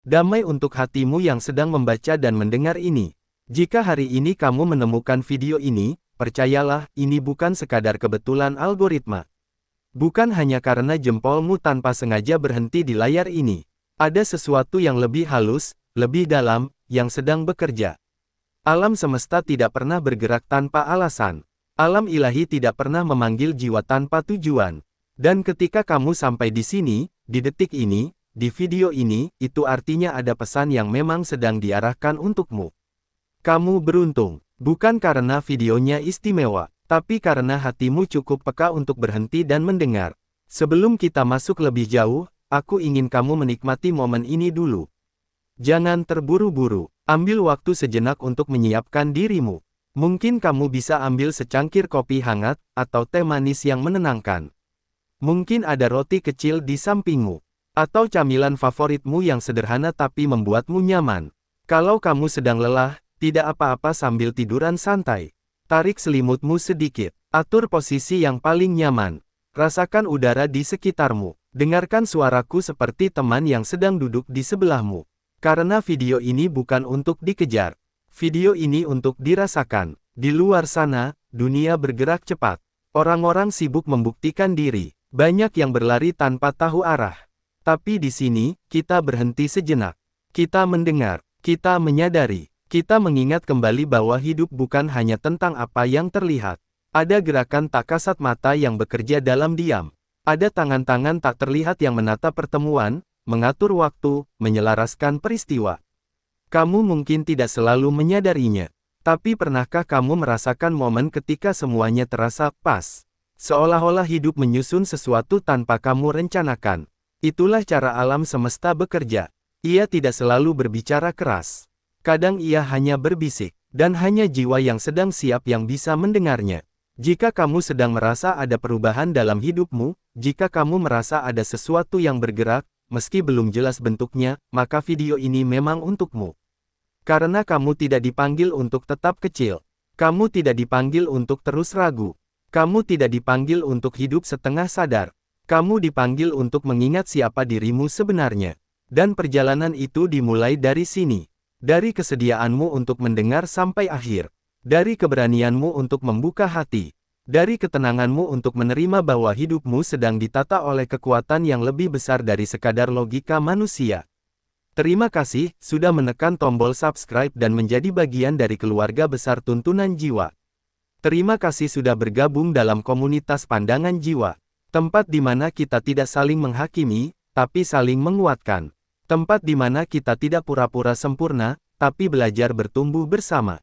Damai untuk hatimu yang sedang membaca dan mendengar ini. Jika hari ini kamu menemukan video ini, percayalah, ini bukan sekadar kebetulan algoritma. Bukan hanya karena jempolmu tanpa sengaja berhenti di layar ini. Ada sesuatu yang lebih halus, lebih dalam, yang sedang bekerja. Alam semesta tidak pernah bergerak tanpa alasan. Alam ilahi tidak pernah memanggil jiwa tanpa tujuan. Dan ketika kamu sampai di sini, di detik ini, di video ini, itu artinya ada pesan yang memang sedang diarahkan untukmu. Kamu beruntung, bukan karena videonya istimewa, tapi karena hatimu cukup peka untuk berhenti dan mendengar. Sebelum kita masuk lebih jauh, aku ingin kamu menikmati momen ini dulu. Jangan terburu-buru, ambil waktu sejenak untuk menyiapkan dirimu. Mungkin kamu bisa ambil secangkir kopi hangat, atau teh manis yang menenangkan. Mungkin ada roti kecil di sampingmu, atau camilan favoritmu yang sederhana tapi membuatmu nyaman. Kalau kamu sedang lelah, tidak apa-apa sambil tiduran santai. Tarik selimutmu sedikit, atur posisi yang paling nyaman. Rasakan udara di sekitarmu, dengarkan suaraku seperti teman yang sedang duduk di sebelahmu. Karena video ini bukan untuk dikejar. Video ini untuk dirasakan. Di luar sana, dunia bergerak cepat. Orang-orang sibuk membuktikan diri. Banyak yang berlari tanpa tahu arah. Tapi di sini, kita berhenti sejenak. Kita mendengar, kita menyadari, kita mengingat kembali bahwa hidup bukan hanya tentang apa yang terlihat. Ada gerakan tak kasat mata yang bekerja dalam diam. Ada tangan-tangan tak terlihat yang menata pertemuan, mengatur waktu, menyelaraskan peristiwa. Kamu mungkin tidak selalu menyadarinya. Tapi pernahkah kamu merasakan momen ketika semuanya terasa pas? Seolah-olah hidup menyusun sesuatu tanpa kamu rencanakan. Itulah cara alam semesta bekerja. Ia tidak selalu berbicara keras. Kadang ia hanya berbisik, dan hanya jiwa yang sedang siap yang bisa mendengarnya. Jika kamu sedang merasa ada perubahan dalam hidupmu, jika kamu merasa ada sesuatu yang bergerak, meski belum jelas bentuknya, maka video ini memang untukmu. Karena kamu tidak dipanggil untuk tetap kecil. Kamu tidak dipanggil untuk terus ragu. Kamu tidak dipanggil untuk hidup setengah sadar. Kamu dipanggil untuk mengingat siapa dirimu sebenarnya. Dan perjalanan itu dimulai dari sini. Dari kesediaanmu untuk mendengar sampai akhir. Dari keberanianmu untuk membuka hati. Dari ketenanganmu untuk menerima bahwa hidupmu sedang ditata oleh kekuatan yang lebih besar dari sekadar logika manusia. Terima kasih sudah menekan tombol subscribe dan menjadi bagian dari keluarga besar Tuntunan Jiwa. Terima kasih sudah bergabung dalam komunitas Pandangan Jiwa. Tempat di mana kita tidak saling menghakimi, tapi saling menguatkan. Tempat di mana kita tidak pura-pura sempurna, tapi belajar bertumbuh bersama.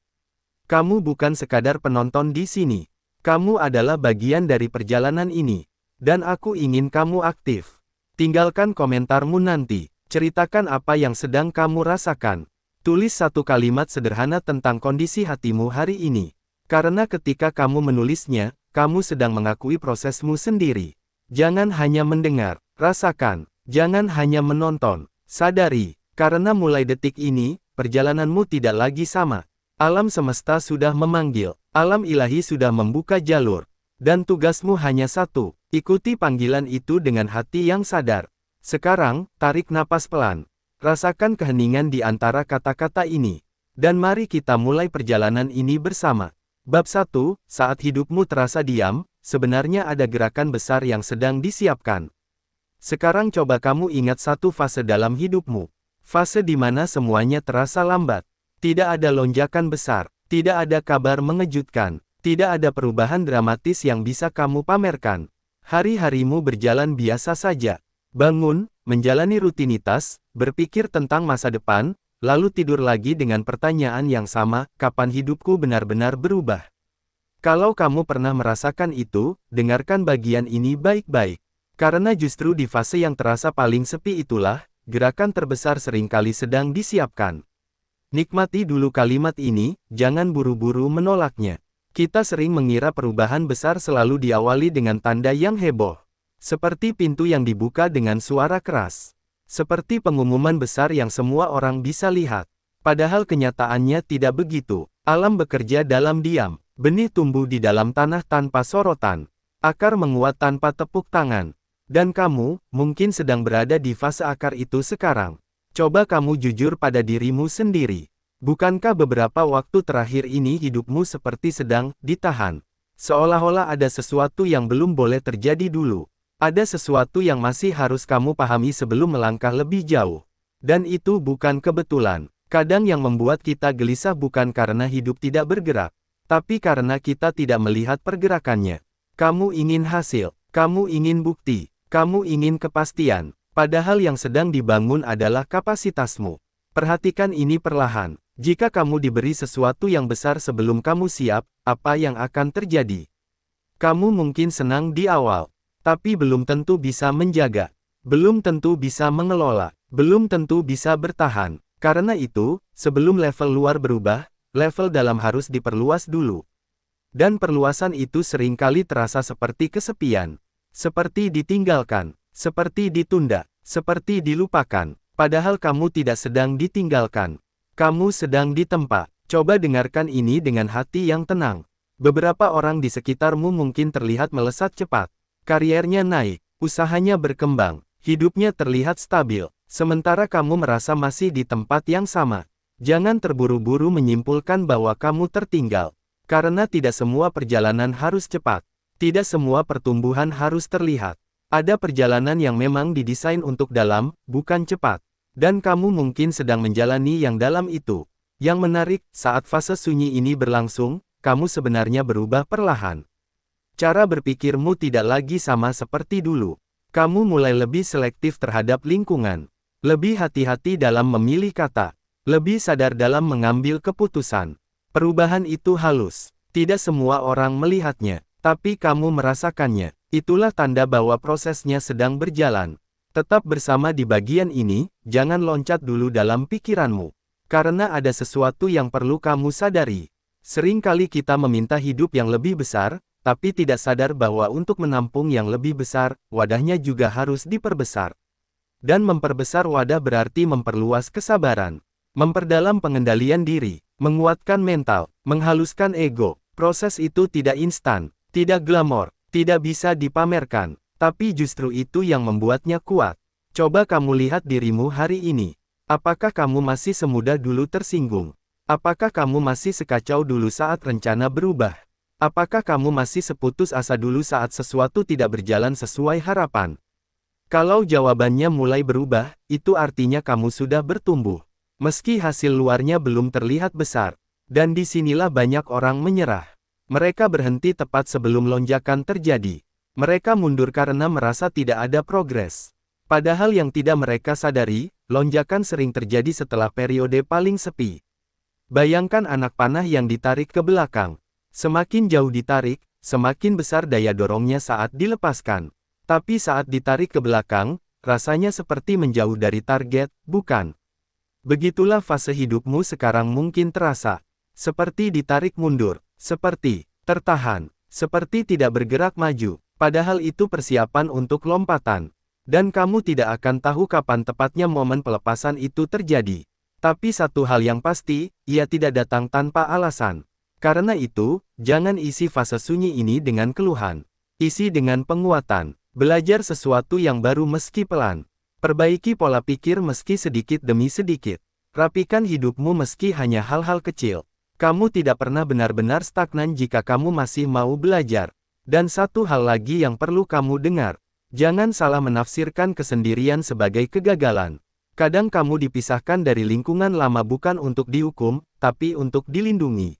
Kamu bukan sekadar penonton di sini. Kamu adalah bagian dari perjalanan ini. Dan aku ingin kamu aktif. Tinggalkan komentarmu nanti. Ceritakan apa yang sedang kamu rasakan. Tulis satu kalimat sederhana tentang kondisi hatimu hari ini. Karena ketika kamu menulisnya, kamu sedang mengakui prosesmu sendiri. Jangan hanya mendengar, rasakan. Jangan hanya menonton. Sadari, karena mulai detik ini, perjalananmu tidak lagi sama. Alam semesta sudah memanggil, alam ilahi sudah membuka jalur. Dan tugasmu hanya satu, ikuti panggilan itu dengan hati yang sadar. Sekarang, tarik napas pelan. Rasakan keheningan di antara kata-kata ini. Dan mari kita mulai perjalanan ini bersama. Bab 1, saat hidupmu terasa diam, sebenarnya ada gerakan besar yang sedang disiapkan. Sekarang coba kamu ingat satu fase dalam hidupmu. Fase di mana semuanya terasa lambat. Tidak ada lonjakan besar, tidak ada kabar mengejutkan, tidak ada perubahan dramatis yang bisa kamu pamerkan. Hari-harimu berjalan biasa saja. Bangun, menjalani rutinitas, berpikir tentang masa depan, lalu tidur lagi dengan pertanyaan yang sama, kapan hidupku benar-benar berubah? Kalau kamu pernah merasakan itu, dengarkan bagian ini baik-baik. Karena justru di fase yang terasa paling sepi itulah, gerakan terbesar seringkali sedang disiapkan. Nikmati dulu kalimat ini, jangan buru-buru menolaknya. Kita sering mengira perubahan besar selalu diawali dengan tanda yang heboh. Seperti pintu yang dibuka dengan suara keras. Seperti pengumuman besar yang semua orang bisa lihat. Padahal kenyataannya tidak begitu. Alam bekerja dalam diam. Benih tumbuh di dalam tanah tanpa sorotan. Akar menguat tanpa tepuk tangan. Dan kamu, mungkin sedang berada di fase akar itu sekarang. Coba kamu jujur pada dirimu sendiri. Bukankah beberapa waktu terakhir ini hidupmu seperti sedang ditahan? Seolah-olah ada sesuatu yang belum boleh terjadi dulu. Ada sesuatu yang masih harus kamu pahami sebelum melangkah lebih jauh. Dan itu bukan kebetulan. Kadang yang membuat kita gelisah bukan karena hidup tidak bergerak, tapi karena kita tidak melihat pergerakannya. Kamu ingin hasil, kamu ingin bukti, kamu ingin kepastian. Padahal yang sedang dibangun adalah kapasitasmu. Perhatikan ini perlahan. Jika kamu diberi sesuatu yang besar sebelum kamu siap, apa yang akan terjadi? Kamu mungkin senang di awal, tapi belum tentu bisa menjaga. Belum tentu bisa mengelola. Belum tentu bisa bertahan. Karena itu, sebelum level luar berubah, level dalam harus diperluas dulu. Dan perluasan itu seringkali terasa seperti kesepian. Seperti ditinggalkan. Seperti ditunda, seperti dilupakan, padahal kamu tidak sedang ditinggalkan. Kamu sedang ditempa. Coba dengarkan ini dengan hati yang tenang. Beberapa orang di sekitarmu mungkin terlihat melesat cepat. Kariernya naik, usahanya berkembang, hidupnya terlihat stabil, sementara kamu merasa masih di tempat yang sama. Jangan terburu-buru menyimpulkan bahwa kamu tertinggal. Karena tidak semua perjalanan harus cepat. Tidak semua pertumbuhan harus terlihat. Ada perjalanan yang memang didesain untuk dalam, bukan cepat. Dan kamu mungkin sedang menjalani yang dalam itu. Yang menarik, saat fase sunyi ini berlangsung, kamu sebenarnya berubah perlahan. Cara berpikirmu tidak lagi sama seperti dulu. Kamu mulai lebih selektif terhadap lingkungan. Lebih hati-hati dalam memilih kata. Lebih sadar dalam mengambil keputusan. Perubahan itu halus. Tidak semua orang melihatnya, tapi kamu merasakannya. Itulah tanda bahwa prosesnya sedang berjalan. Tetap bersama di bagian ini, jangan loncat dulu dalam pikiranmu. Karena ada sesuatu yang perlu kamu sadari. Seringkali kita meminta hidup yang lebih besar, tapi tidak sadar bahwa untuk menampung yang lebih besar, wadahnya juga harus diperbesar. Dan memperbesar wadah berarti memperluas kesabaran. Memperdalam pengendalian diri, menguatkan mental, menghaluskan ego. Proses itu tidak instan, tidak glamor. Tidak bisa dipamerkan, tapi justru itu yang membuatnya kuat. Coba kamu lihat dirimu hari ini. Apakah kamu masih semudah dulu tersinggung? Apakah kamu masih sekacau dulu saat rencana berubah? Apakah kamu masih seputus asa dulu saat sesuatu tidak berjalan sesuai harapan? Kalau jawabannya mulai berubah, itu artinya kamu sudah bertumbuh. Meski hasil luarnya belum terlihat besar. Dan disinilah banyak orang menyerah. Mereka berhenti tepat sebelum lonjakan terjadi. Mereka mundur karena merasa tidak ada progres. Padahal yang tidak mereka sadari, lonjakan sering terjadi setelah periode paling sepi. Bayangkan anak panah yang ditarik ke belakang. Semakin jauh ditarik, semakin besar daya dorongnya saat dilepaskan. Tapi saat ditarik ke belakang, rasanya seperti menjauh dari target, bukan? Begitulah fase hidupmu sekarang mungkin terasa. Seperti ditarik mundur. Seperti tertahan, seperti tidak bergerak maju, padahal itu persiapan untuk lompatan. Dan kamu tidak akan tahu kapan tepatnya momen pelepasan itu terjadi. Tapi satu hal yang pasti, ia tidak datang tanpa alasan. Karena itu, jangan isi fase sunyi ini dengan keluhan. Isi dengan penguatan, belajar sesuatu yang baru meski pelan. Perbaiki pola pikir meski sedikit demi sedikit. Rapikan hidupmu meski hanya hal-hal kecil. Kamu tidak pernah benar-benar stagnan jika kamu masih mau belajar. Dan satu hal lagi yang perlu kamu dengar. Jangan salah menafsirkan kesendirian sebagai kegagalan. Kadang kamu dipisahkan dari lingkungan lama bukan untuk dihukum, tapi untuk dilindungi.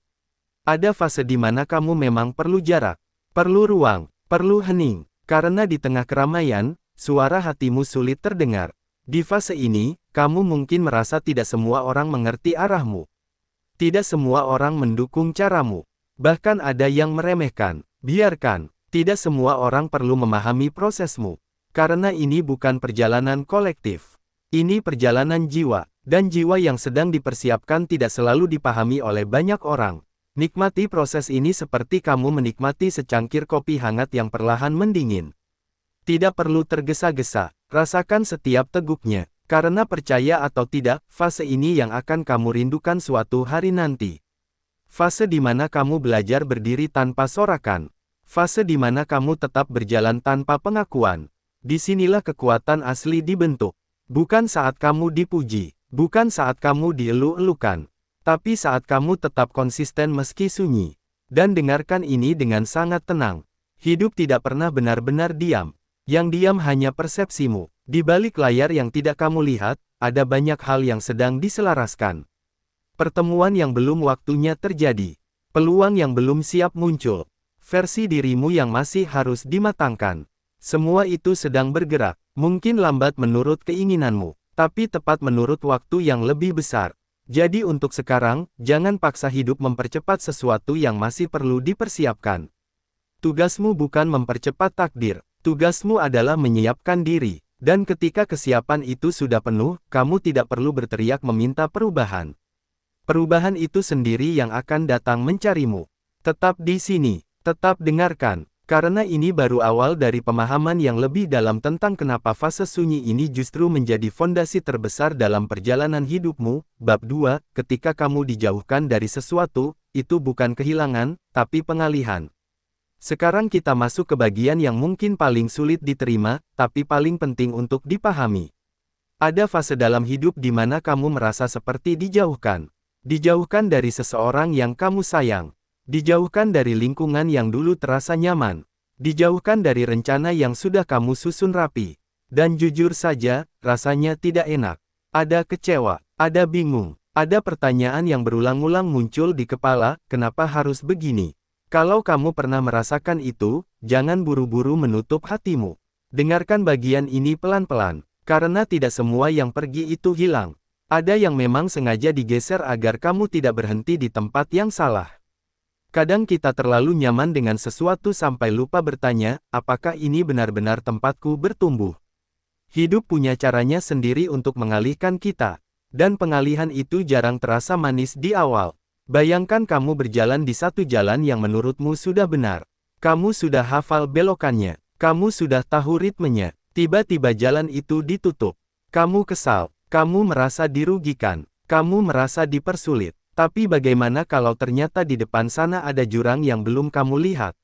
Ada fase di mana kamu memang perlu jarak, perlu ruang, perlu hening. Karena di tengah keramaian, suara hatimu sulit terdengar. Di fase ini, kamu mungkin merasa tidak semua orang mengerti arahmu. Tidak semua orang mendukung caramu. Bahkan ada yang meremehkan. Biarkan. Tidak semua orang perlu memahami prosesmu. Karena ini bukan perjalanan kolektif. Ini perjalanan jiwa. Dan jiwa yang sedang dipersiapkan tidak selalu dipahami oleh banyak orang. Nikmati proses ini seperti kamu menikmati secangkir kopi hangat yang perlahan mendingin. Tidak perlu tergesa-gesa. Rasakan setiap teguknya. Karena percaya atau tidak, fase ini yang akan kamu rindukan suatu hari nanti. Fase di mana kamu belajar berdiri tanpa sorakan. Fase di mana kamu tetap berjalan tanpa pengakuan. Disinilah kekuatan asli dibentuk. Bukan saat kamu dipuji, bukan saat kamu dielu-elukan, tapi saat kamu tetap konsisten meski sunyi. Dan dengarkan ini dengan sangat tenang. Hidup tidak pernah benar-benar diam. Yang diam hanya persepsimu. Di balik layar yang tidak kamu lihat, ada banyak hal yang sedang diselaraskan. Pertemuan yang belum waktunya terjadi. Peluang yang belum siap muncul. Versi dirimu yang masih harus dimatangkan. Semua itu sedang bergerak. Mungkin lambat menurut keinginanmu, tapi tepat menurut waktu yang lebih besar. Jadi untuk sekarang, jangan paksa hidup mempercepat sesuatu yang masih perlu dipersiapkan. Tugasmu bukan mempercepat takdir. Tugasmu adalah menyiapkan diri. Dan ketika kesiapan itu sudah penuh, kamu tidak perlu berteriak meminta perubahan. Perubahan itu sendiri yang akan datang mencarimu. Tetap di sini, tetap dengarkan. Karena ini baru awal dari pemahaman yang lebih dalam tentang kenapa fase sunyi ini justru menjadi fondasi terbesar dalam perjalanan hidupmu. Bab 2, ketika kamu dijauhkan dari sesuatu, itu bukan kehilangan, tapi pengalihan. Sekarang kita masuk ke bagian yang mungkin paling sulit diterima, tapi paling penting untuk dipahami. Ada fase dalam hidup di mana kamu merasa seperti dijauhkan. Dijauhkan dari seseorang yang kamu sayang. Dijauhkan dari lingkungan yang dulu terasa nyaman. Dijauhkan dari rencana yang sudah kamu susun rapi. Dan jujur saja, rasanya tidak enak. Ada kecewa, ada bingung, ada pertanyaan yang berulang-ulang muncul di kepala, kenapa harus begini? Kalau kamu pernah merasakan itu, jangan buru-buru menutup hatimu. Dengarkan bagian ini pelan-pelan, karena tidak semua yang pergi itu hilang. Ada yang memang sengaja digeser agar kamu tidak berhenti di tempat yang salah. Kadang kita terlalu nyaman dengan sesuatu sampai lupa bertanya, apakah ini benar-benar tempatku bertumbuh? Hidup punya caranya sendiri untuk mengalihkan kita. Dan pengalihan itu jarang terasa manis di awal. Bayangkan kamu berjalan di satu jalan yang menurutmu sudah benar. Kamu sudah hafal belokannya. Kamu sudah tahu ritmenya. Tiba-tiba jalan itu ditutup. Kamu kesal. Kamu merasa dirugikan. Kamu merasa dipersulit. Tapi bagaimana kalau ternyata di depan sana ada jurang yang belum kamu lihat?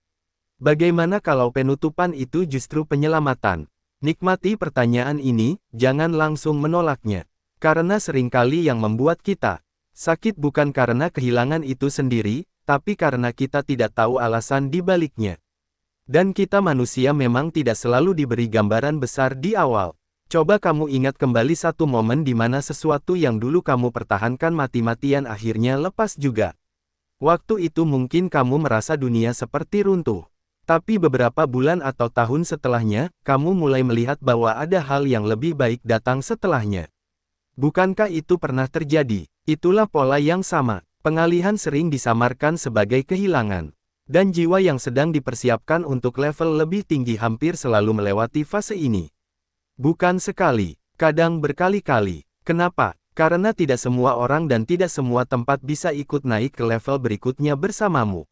Bagaimana kalau penutupan itu justru penyelamatan? Nikmati pertanyaan ini, jangan langsung menolaknya. Karena seringkali yang membuat kita sakit bukan karena kehilangan itu sendiri, tapi karena kita tidak tahu alasan di baliknya. Dan kita manusia memang tidak selalu diberi gambaran besar di awal. Coba kamu ingat kembali satu momen di mana sesuatu yang dulu kamu pertahankan mati-matian akhirnya lepas juga. Waktu itu mungkin kamu merasa dunia seperti runtuh. Tapi beberapa bulan atau tahun setelahnya, kamu mulai melihat bahwa ada hal yang lebih baik datang setelahnya. Bukankah itu pernah terjadi? Itulah pola yang sama. Pengalihan sering disamarkan sebagai kehilangan. Dan jiwa yang sedang dipersiapkan untuk level lebih tinggi hampir selalu melewati fase ini. Bukan sekali, kadang berkali-kali. Kenapa? Karena tidak semua orang dan tidak semua tempat bisa ikut naik ke level berikutnya bersamamu.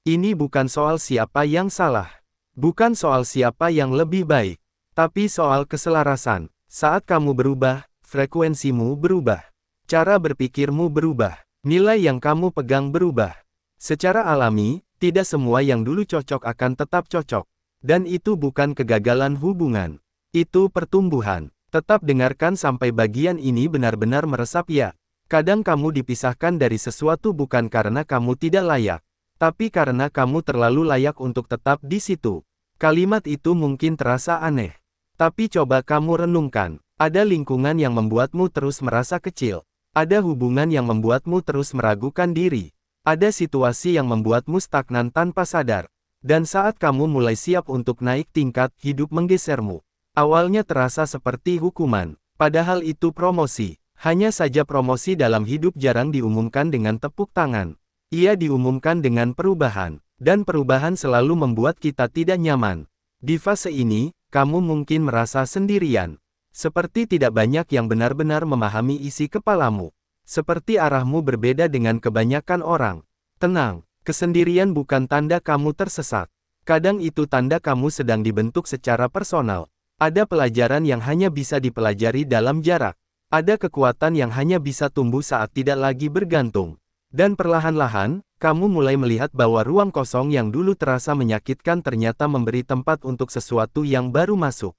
Ini bukan soal siapa yang salah. Bukan soal siapa yang lebih baik. Tapi soal keselarasan. Saat kamu berubah, frekuensimu berubah. Cara berpikirmu berubah. Nilai yang kamu pegang berubah. Secara alami, tidak semua yang dulu cocok akan tetap cocok. Dan itu bukan kegagalan hubungan. Itu pertumbuhan. Tetap dengarkan sampai bagian ini benar-benar meresap ya. Kadang kamu dipisahkan dari sesuatu bukan karena kamu tidak layak, tapi karena kamu terlalu layak untuk tetap di situ. Kalimat itu mungkin terasa aneh. Tapi coba kamu renungkan. Ada lingkungan yang membuatmu terus merasa kecil. Ada hubungan yang membuatmu terus meragukan diri. Ada situasi yang membuatmu stagnan tanpa sadar. Dan saat kamu mulai siap untuk naik tingkat, hidup menggesermu. Awalnya terasa seperti hukuman, padahal itu promosi. Hanya saja promosi dalam hidup jarang diumumkan dengan tepuk tangan. Ia diumumkan dengan perubahan, dan perubahan selalu membuat kita tidak nyaman. Di fase ini, kamu mungkin merasa sendirian. Seperti tidak banyak yang benar-benar memahami isi kepalamu. Seperti arahmu berbeda dengan kebanyakan orang. Tenang, kesendirian bukan tanda kamu tersesat. Kadang itu tanda kamu sedang dibentuk secara personal. Ada pelajaran yang hanya bisa dipelajari dalam jarak. Ada kekuatan yang hanya bisa tumbuh saat tidak lagi bergantung. Dan perlahan-lahan, kamu mulai melihat bahwa ruang kosong yang dulu terasa menyakitkan ternyata memberi tempat untuk sesuatu yang baru masuk.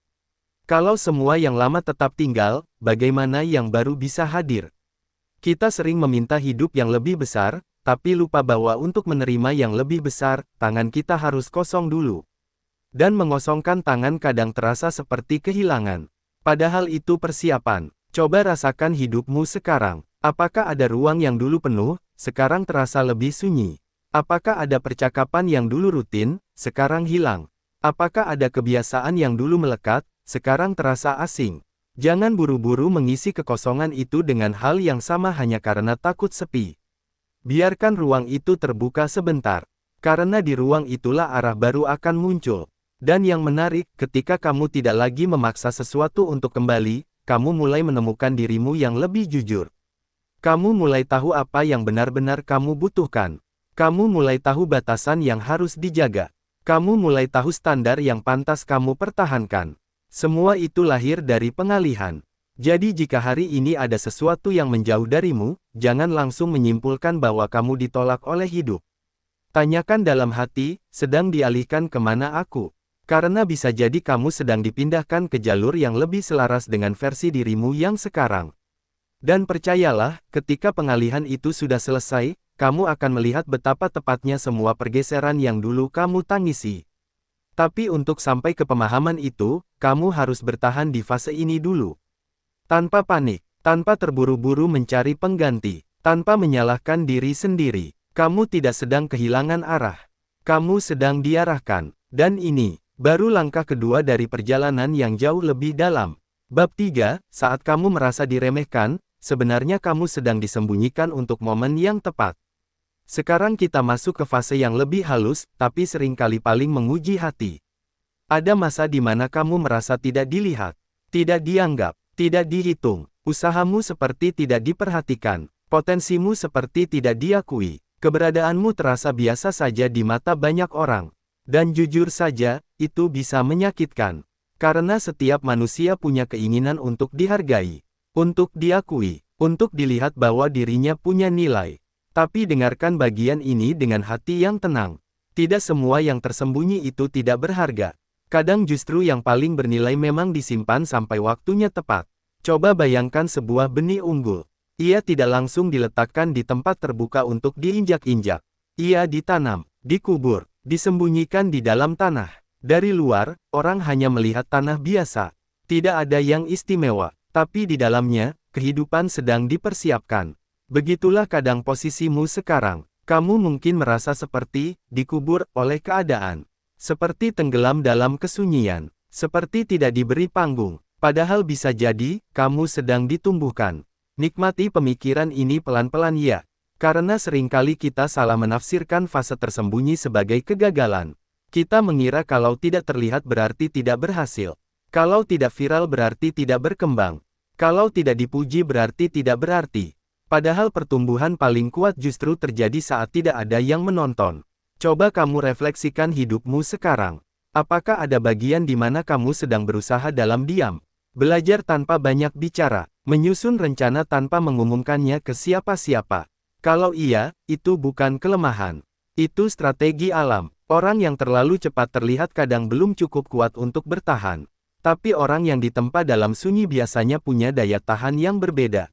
Kalau semua yang lama tetap tinggal, bagaimana yang baru bisa hadir? Kita sering meminta hidup yang lebih besar, tapi lupa bahwa untuk menerima yang lebih besar, tangan kita harus kosong dulu. Dan mengosongkan tangan kadang terasa seperti kehilangan. Padahal itu persiapan. Coba rasakan hidupmu sekarang. Apakah ada ruang yang dulu penuh, sekarang terasa lebih sunyi? Apakah ada percakapan yang dulu rutin, sekarang hilang? Apakah ada kebiasaan yang dulu melekat, sekarang terasa asing? Jangan buru-buru mengisi kekosongan itu dengan hal yang sama hanya karena takut sepi. Biarkan ruang itu terbuka sebentar. Karena di ruang itulah arah baru akan muncul. Dan yang menarik, ketika kamu tidak lagi memaksa sesuatu untuk kembali, kamu mulai menemukan dirimu yang lebih jujur. Kamu mulai tahu apa yang benar-benar kamu butuhkan. Kamu mulai tahu batasan yang harus dijaga. Kamu mulai tahu standar yang pantas kamu pertahankan. Semua itu lahir dari pengalihan. Jadi jika hari ini ada sesuatu yang menjauh darimu, jangan langsung menyimpulkan bahwa kamu ditolak oleh hidup. Tanyakan dalam hati, sedang dialihkan kemana aku? Karena bisa jadi kamu sedang dipindahkan ke jalur yang lebih selaras dengan versi dirimu yang sekarang. Dan percayalah, ketika pengalihan itu sudah selesai, kamu akan melihat betapa tepatnya semua pergeseran yang dulu kamu tangisi. Tapi untuk sampai ke pemahaman itu, kamu harus bertahan di fase ini dulu. Tanpa panik, tanpa terburu-buru mencari pengganti, tanpa menyalahkan diri sendiri. Kamu tidak sedang kehilangan arah. Kamu sedang diarahkan. Dan ini, baru langkah kedua dari perjalanan yang jauh lebih dalam. Bab 3, saat kamu merasa diremehkan, sebenarnya kamu sedang disembunyikan untuk momen yang tepat. Sekarang kita masuk ke fase yang lebih halus, tapi seringkali paling menguji hati. Ada masa di mana kamu merasa tidak dilihat, tidak dianggap, tidak dihitung, usahamu seperti tidak diperhatikan, potensimu seperti tidak diakui, keberadaanmu terasa biasa saja di mata banyak orang. Dan jujur saja, itu bisa menyakitkan. Karena setiap manusia punya keinginan untuk dihargai, untuk diakui, untuk dilihat bahwa dirinya punya nilai. Tapi dengarkan bagian ini dengan hati yang tenang. Tidak semua yang tersembunyi itu tidak berharga. Kadang justru yang paling bernilai memang disimpan sampai waktunya tepat. Coba bayangkan sebuah benih unggul. Ia tidak langsung diletakkan di tempat terbuka untuk diinjak-injak. Ia ditanam, dikubur, disembunyikan di dalam tanah. Dari luar, orang hanya melihat tanah biasa. Tidak ada yang istimewa, tapi di dalamnya, kehidupan sedang dipersiapkan. Begitulah kadang posisimu sekarang. Kamu mungkin merasa seperti dikubur oleh keadaan. Seperti tenggelam dalam kesunyian. Seperti tidak diberi panggung. Padahal bisa jadi, kamu sedang ditumbuhkan. Nikmati pemikiran ini pelan-pelan ya. Karena seringkali kita salah menafsirkan fase tersembunyi sebagai kegagalan. Kita mengira kalau tidak terlihat berarti tidak berhasil. Kalau tidak viral berarti tidak berkembang. Kalau tidak dipuji berarti tidak berarti. Padahal pertumbuhan paling kuat justru terjadi saat tidak ada yang menonton. Coba kamu refleksikan hidupmu sekarang. Apakah ada bagian di mana kamu sedang berusaha dalam diam? Belajar tanpa banyak bicara, menyusun rencana tanpa mengumumkannya ke siapa-siapa. Kalau iya, itu bukan kelemahan. Itu strategi alam. Orang yang terlalu cepat terlihat kadang belum cukup kuat untuk bertahan. Tapi orang yang ditempa dalam sunyi biasanya punya daya tahan yang berbeda.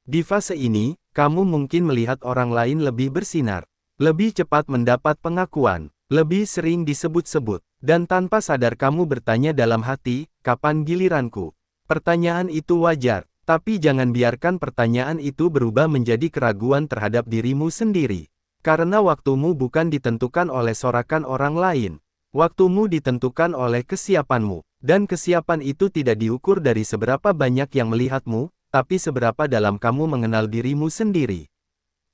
Di fase ini, kamu mungkin melihat orang lain lebih bersinar, lebih cepat mendapat pengakuan, lebih sering disebut-sebut, dan tanpa sadar kamu bertanya dalam hati, kapan giliranku? Pertanyaan itu wajar, tapi jangan biarkan pertanyaan itu berubah menjadi keraguan terhadap dirimu sendiri. Karena waktumu bukan ditentukan oleh sorakan orang lain. Waktumu ditentukan oleh kesiapanmu, dan kesiapan itu tidak diukur dari seberapa banyak yang melihatmu, tapi seberapa dalam kamu mengenal dirimu sendiri.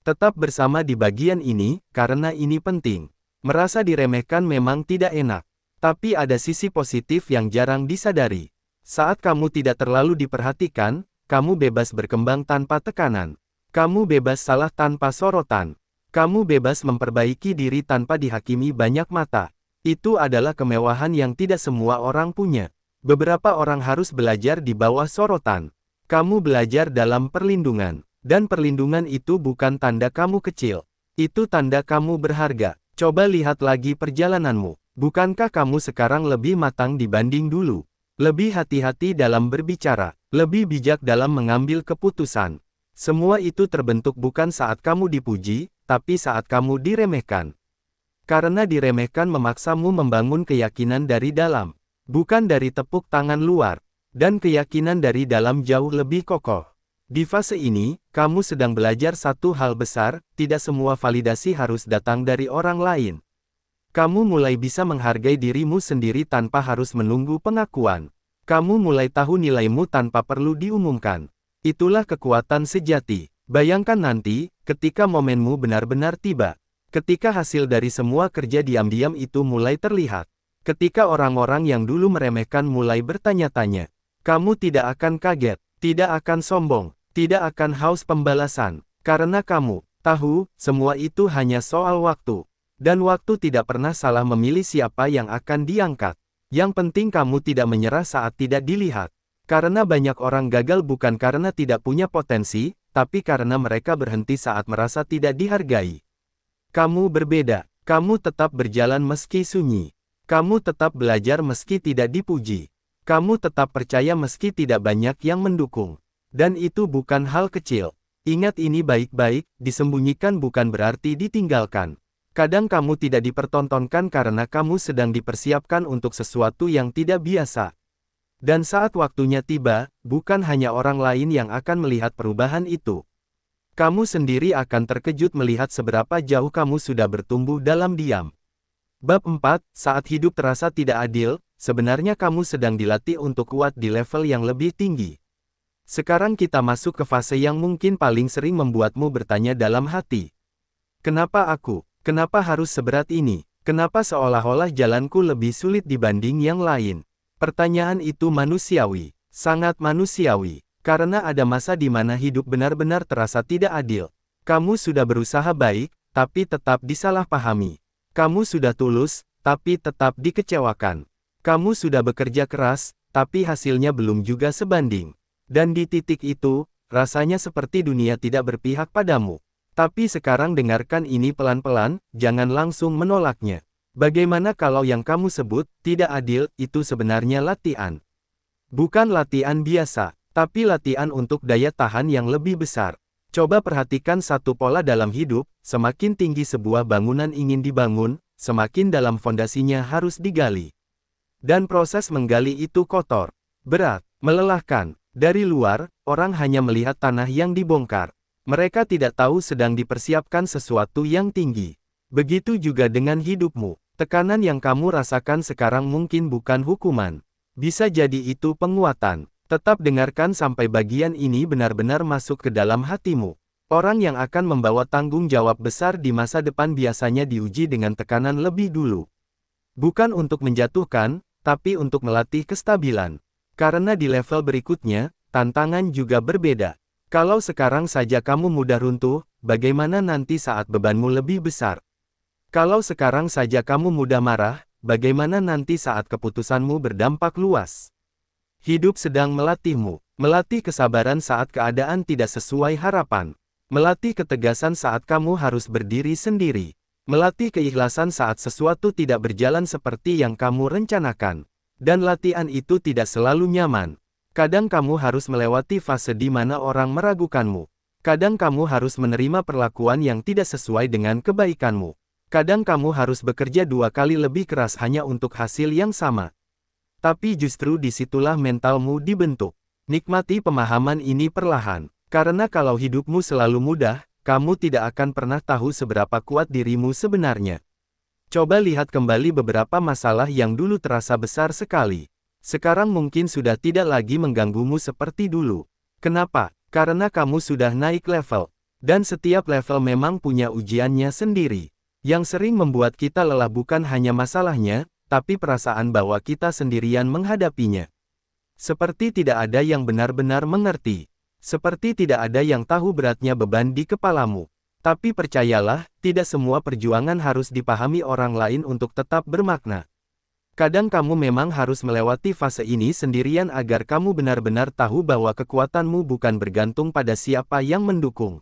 Tetap bersama di bagian ini, karena ini penting. Merasa diremehkan memang tidak enak, tapi ada sisi positif yang jarang disadari. Saat kamu tidak terlalu diperhatikan, kamu bebas berkembang tanpa tekanan. Kamu bebas salah tanpa sorotan. Kamu bebas memperbaiki diri tanpa dihakimi banyak mata. Itu adalah kemewahan yang tidak semua orang punya. Beberapa orang harus belajar di bawah sorotan. Kamu belajar dalam perlindungan, dan perlindungan itu bukan tanda kamu kecil. Itu tanda kamu berharga. Coba lihat lagi perjalananmu. Bukankah kamu sekarang lebih matang dibanding dulu? Lebih hati-hati dalam berbicara, lebih bijak dalam mengambil keputusan. Semua itu terbentuk bukan saat kamu dipuji, tapi saat kamu diremehkan. Karena diremehkan memaksamu membangun keyakinan dari dalam, bukan dari tepuk tangan luar, dan keyakinan dari dalam jauh lebih kokoh. Di fase ini, kamu sedang belajar satu hal besar, tidak semua validasi harus datang dari orang lain. Kamu mulai bisa menghargai dirimu sendiri tanpa harus menunggu pengakuan. Kamu mulai tahu nilaimu tanpa perlu diumumkan. Itulah kekuatan sejati. Bayangkan nanti, ketika momenmu benar-benar tiba. Ketika hasil dari semua kerja diam-diam itu mulai terlihat. Ketika orang-orang yang dulu meremehkan mulai bertanya-tanya. Kamu tidak akan kaget, tidak akan sombong, tidak akan haus pembalasan. Karena kamu tahu, semua itu hanya soal waktu. Dan waktu tidak pernah salah memilih siapa yang akan diangkat. Yang penting kamu tidak menyerah saat tidak dilihat. Karena banyak orang gagal bukan karena tidak punya potensi, tapi karena mereka berhenti saat merasa tidak dihargai. Kamu berbeda. Kamu tetap berjalan meski sunyi. Kamu tetap belajar meski tidak dipuji. Kamu tetap percaya meski tidak banyak yang mendukung. Dan itu bukan hal kecil. Ingat ini baik-baik, disembunyikan bukan berarti ditinggalkan. Kadang kamu tidak dipertontonkan karena kamu sedang dipersiapkan untuk sesuatu yang tidak biasa. Dan saat waktunya tiba, bukan hanya orang lain yang akan melihat perubahan itu. Kamu sendiri akan terkejut melihat seberapa jauh kamu sudah bertumbuh dalam diam. Bab 4, saat hidup terasa tidak adil, sebenarnya kamu sedang dilatih untuk kuat di level yang lebih tinggi. Sekarang kita masuk ke fase yang mungkin paling sering membuatmu bertanya dalam hati. Kenapa aku? Kenapa harus seberat ini? Kenapa seolah-olah jalanku lebih sulit dibanding yang lain? Pertanyaan itu manusiawi, sangat manusiawi, karena ada masa di mana hidup benar-benar terasa tidak adil. Kamu sudah berusaha baik, tapi tetap disalahpahami. Kamu sudah tulus, tapi tetap dikecewakan. Kamu sudah bekerja keras, tapi hasilnya belum juga sebanding. Dan di titik itu, rasanya seperti dunia tidak berpihak padamu. Tapi sekarang dengarkan ini pelan-pelan, jangan langsung menolaknya. Bagaimana kalau yang kamu sebut tidak adil, itu sebenarnya latihan. Bukan latihan biasa, tapi latihan untuk daya tahan yang lebih besar. Coba perhatikan satu pola dalam hidup, semakin tinggi sebuah bangunan ingin dibangun, semakin dalam fondasinya harus digali. Dan proses menggali itu kotor, berat, melelahkan. Dari luar, orang hanya melihat tanah yang dibongkar. Mereka tidak tahu sedang dipersiapkan sesuatu yang tinggi. Begitu juga dengan hidupmu. Tekanan yang kamu rasakan sekarang mungkin bukan hukuman. Bisa jadi itu penguatan. Tetap dengarkan sampai bagian ini benar-benar masuk ke dalam hatimu. Orang yang akan membawa tanggung jawab besar di masa depan biasanya diuji dengan tekanan lebih dulu. Bukan untuk menjatuhkan, tapi untuk melatih kestabilan. Karena di level berikutnya, tantangan juga berbeda. Kalau sekarang saja kamu mudah runtuh, bagaimana nanti saat bebanmu lebih besar? Kalau sekarang saja kamu mudah marah, bagaimana nanti saat keputusanmu berdampak luas? Hidup sedang melatihmu, melatih kesabaran saat keadaan tidak sesuai harapan, melatih ketegasan saat kamu harus berdiri sendiri, melatih keikhlasan saat sesuatu tidak berjalan seperti yang kamu rencanakan. Dan latihan itu tidak selalu nyaman. Kadang kamu harus melewati fase di mana orang meragukanmu. Kadang kamu harus menerima perlakuan yang tidak sesuai dengan kebaikanmu. Kadang kamu harus bekerja 2 kali lebih keras hanya untuk hasil yang sama. Tapi justru disitulah mentalmu dibentuk. Nikmati pemahaman ini perlahan. Karena kalau hidupmu selalu mudah, kamu tidak akan pernah tahu seberapa kuat dirimu sebenarnya. Coba lihat kembali beberapa masalah yang dulu terasa besar sekali. Sekarang mungkin sudah tidak lagi mengganggumu seperti dulu. Kenapa? Karena kamu sudah naik level. Dan setiap level memang punya ujiannya sendiri. Yang sering membuat kita lelah bukan hanya masalahnya, tapi perasaan bahwa kita sendirian menghadapinya. Seperti tidak ada yang benar-benar mengerti. Seperti tidak ada yang tahu beratnya beban di kepalamu. Tapi percayalah, tidak semua perjuangan harus dipahami orang lain untuk tetap bermakna. Kadang kamu memang harus melewati fase ini sendirian agar kamu benar-benar tahu bahwa kekuatanmu bukan bergantung pada siapa yang mendukung.